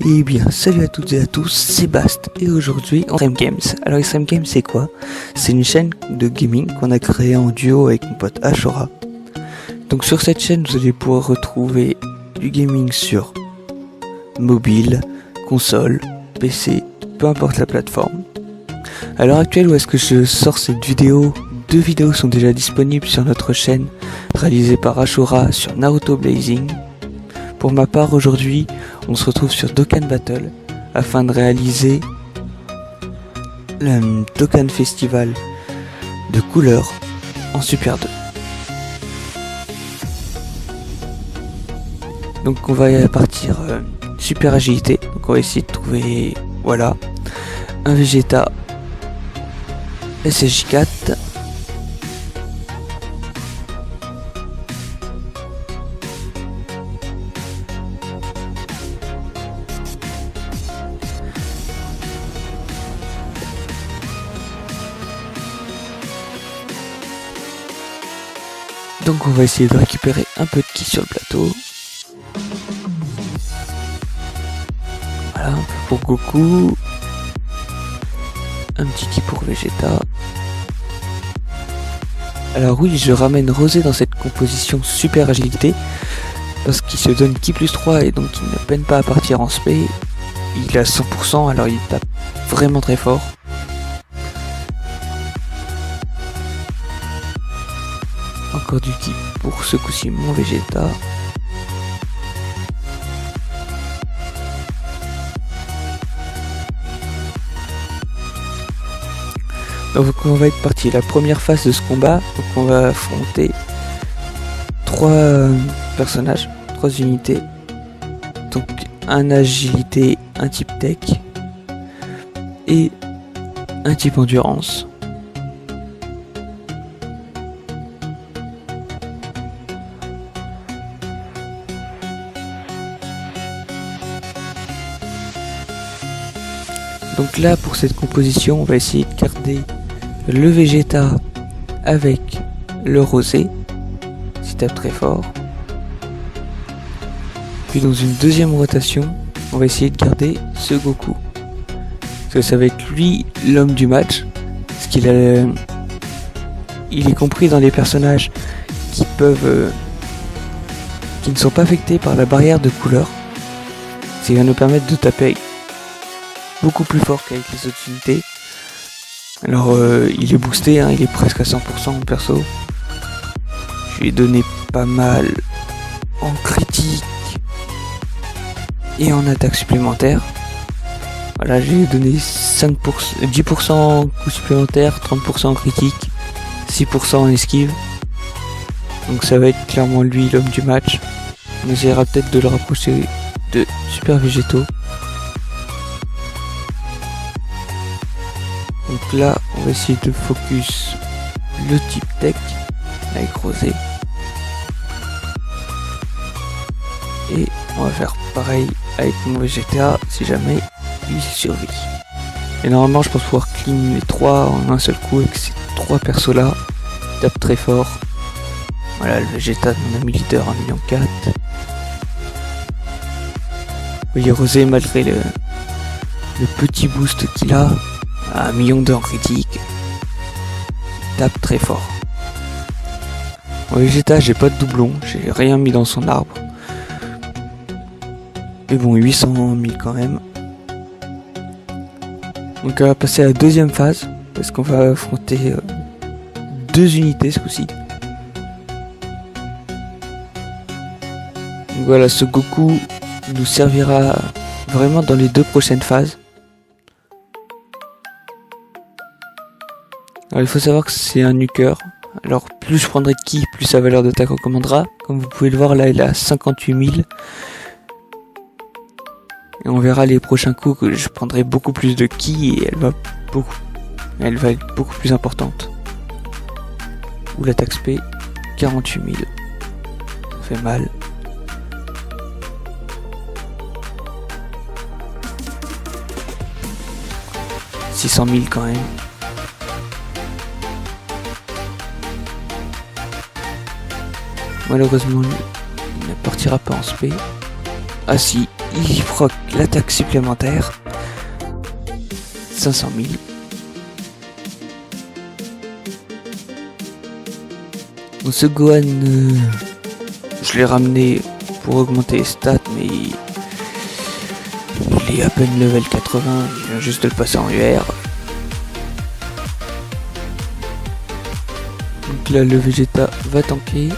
Eh bien, salut à toutes et à tous, c'est Bast, et aujourd'hui, on Extreme Games. Alors, Extreme Games, c'est quoi? C'est une chaîne de gaming qu'on a créée en duo avec mon pote Ashora. Donc, sur cette chaîne, vous allez pouvoir retrouver du gaming sur mobile, console, PC, peu importe la plateforme. À l'heure actuelle, où est-ce que je sors cette vidéo? 2 vidéos sont déjà disponibles sur notre chaîne, réalisées par Ashora sur Naruto Blazing. Pour ma part, aujourd'hui, on se retrouve sur Dokkan Battle afin de réaliser le Dokkan Festival de couleurs en Super 2. Donc on va partir Super Agilité. Donc on va essayer de trouver, voilà, un Vegeta SSJ4. Donc on va essayer de récupérer un peu de ki sur le plateau. Voilà, un peu pour Goku. Un petit ki pour Vegeta. Alors oui, je ramène Rosé dans cette composition Super Agilité. Parce qu'il se donne ki plus 3 et donc il ne peine pas à partir en spé. Il a 100%, alors il tape vraiment très fort. Encore du ki pour ce coup-ci mon Vegeta. Donc on va être parti. La première phase de ce combat, donc on va affronter 3 personnages, 3 unités. Donc un agilité, un type tech et un type endurance. Donc là, pour cette composition, on va essayer de garder le Vegeta avec le Rosé, qui tape très fort. Puis dans une deuxième rotation, on va essayer de garder ce Goku. Parce que ça va être lui l'homme du match. Parce qu'il a, il est compris dans les personnages qui peuvent, qui ne sont pas affectés par la barrière de couleur. Ce qui va nous permettre de taper beaucoup plus fort qu'avec les autres unités. Alors il est boosté, hein, il est presque à 100% en perso. Je lui ai donné pas mal en critique et en attaque supplémentaire. Voilà, j'ai donné 5%, 10% en coup supplémentaire, 30% en critique, 6% en esquive. Donc ça va être clairement lui l'homme du match. On essaiera peut-être de le rapprocher de Super Végétaux. Donc là, on va essayer de focus le type tech avec Rosé. Et on va faire pareil avec mon Vegeta si jamais il survit. Et normalement, je pense pouvoir clean les 3 en un seul coup avec ces 3 persos là. Il tape très fort. Voilà le Vegeta de mon ami leader 1,4 million. Vous voyez Rosé, malgré le petit boost qu'il a, à 1,2 million en critique, tape très fort. En Vegeta, j'ai pas de doublon, j'ai rien mis dans son arbre. Mais bon, 800 000 quand même. Donc on va passer à la deuxième phase, parce qu'on va affronter 2 unités ce coup-ci. Donc voilà, ce Goku nous servira vraiment dans les 2 prochaines phases. Alors il faut savoir que c'est un nuker. Alors plus je prendrai de ki, plus sa valeur d'attaque augmentera. Comme vous pouvez le voir là, il a 58 000. Et on verra les prochains coups que je prendrai beaucoup plus de ki et elle va être beaucoup plus importante. Ou l'attaque spé 48 000. Ça fait mal. « 600 000 quand même. Malheureusement, il ne partira pas en spé. Ah si, il proc l'attaque supplémentaire. 500 000. Bon, ce Gohan, je l'ai ramené pour augmenter les stats, mais il est à peine level 80, il vient juste de le passer en UR. Donc là, le Vegeta va tanker.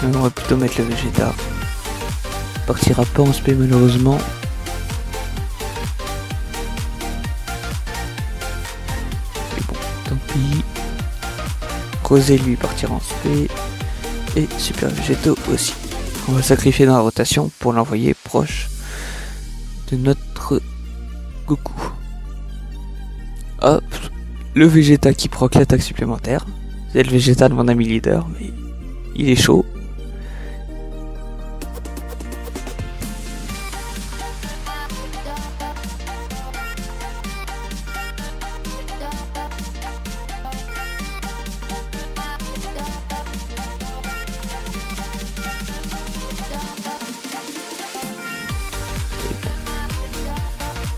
On va plutôt mettre le Vegeta. Il partira pas en spé malheureusement. Mais bon, tant pis. Rosé lui partira en spé. Et Super Vegeto aussi. On va sacrifier dans la rotation pour l'envoyer proche de notre Goku. Hop, le Vegeta qui proc l'attaque supplémentaire. C'est le Vegeta de mon ami leader, mais il est chaud.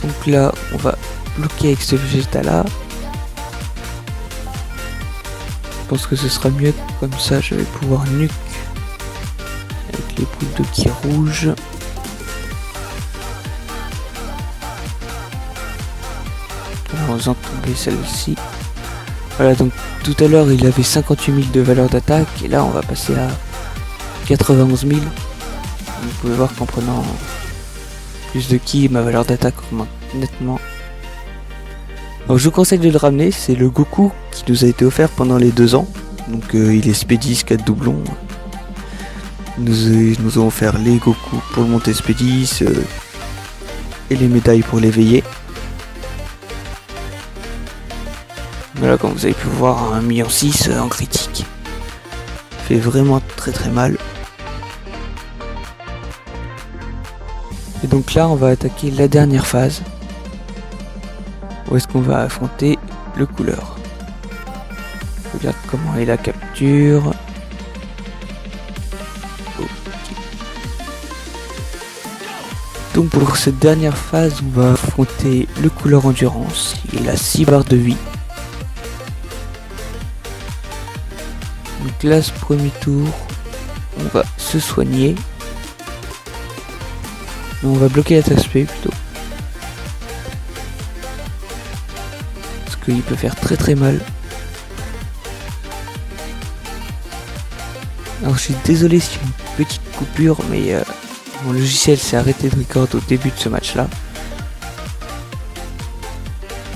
Donc là, on va bloquer avec ce Vegeta là. Je pense que ce sera mieux comme ça, je vais pouvoir nuke avec les boules de ki rouges. En faisant tomber celle-ci. Voilà, donc tout à l'heure il avait 58 000 de valeur d'attaque et là on va passer à 91 000. Vous pouvez voir qu'en prenant plus de ki, ma valeur d'attaque augmente nettement. Alors je vous conseille de le ramener, c'est le Goku qui nous a été offert pendant les 2 ans. Donc il est SP10, 4 doublons. Nous ont offert les Goku pour le monter SP10 et les médailles pour l'éveiller. Voilà, comme vous avez pu voir, 1,6 million en critique. Fait vraiment très très mal. Et donc là on va attaquer la dernière phase. Où est-ce qu'on va affronter le couleur. Regarde comment est la capture. Okay. Donc pour cette dernière phase on va affronter le couleur endurance. Il a 6 barres de vie. Donc là ce premier tour on va se soigner. Non, on va bloquer l'attaque spé plutôt. Parce qu'il peut faire très très mal. Alors je suis désolé s'il y a une petite coupure, mais mon logiciel s'est arrêté de record au début de ce match là.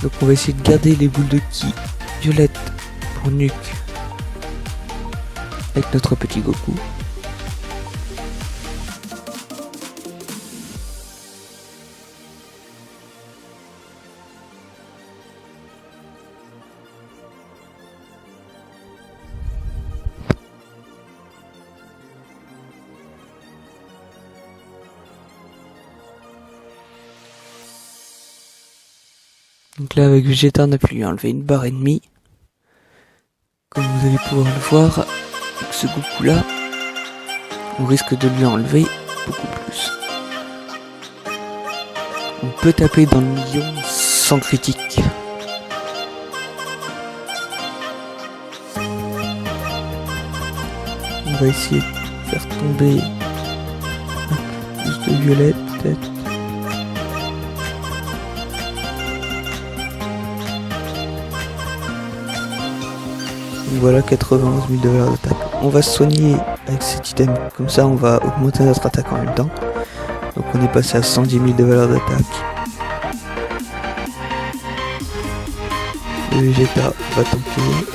Donc on va essayer de garder les boules de ki violettes pour nuke avec notre petit Goku. Donc là avec Vegeta on a pu lui enlever une barre et demie. Comme vous allez pouvoir le voir, avec ce Goku là, on risque de lui enlever beaucoup plus. On peut taper dans le million sans critique. On va essayer de faire tomber plus de violet peut-être. Voilà 91 000 de valeur d'attaque. On va se soigner avec cet item, comme ça on va augmenter notre attaque en même temps. Donc on est passé à 110 000 de valeur d'attaque. Le Vegeta va tanker.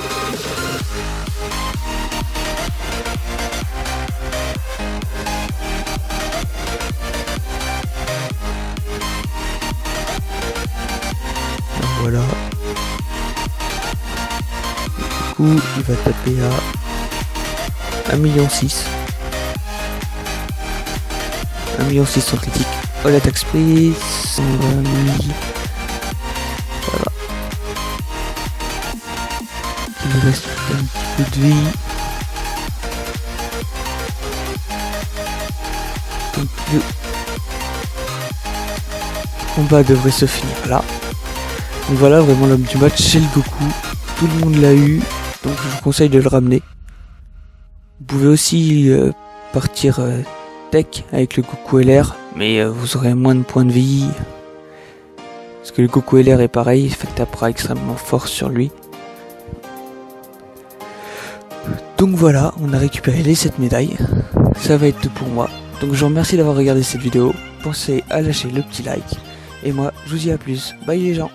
voilà. Du coup, il va taper à 1,6 million. 1,6 million en critique. Oh, l'attaque sprint, 120 000. Voilà. Il lui reste un petit peu de vie. Donc le combat devrait se finir là. Donc voilà, vraiment l'homme du match, c'est le Goku. Tout le monde l'a eu, donc je vous conseille de le ramener. Vous pouvez aussi partir tech avec le Goku LR, mais vous aurez moins de points de vie. Parce que le Goku LR est pareil, il fait que tapera extrêmement fort sur lui. Donc voilà, on a récupéré les 7 médailles. Ça va être tout pour moi. Donc je vous remercie d'avoir regardé cette vidéo. Pensez à lâcher le petit like. Et moi, je vous dis à plus. Bye les gens.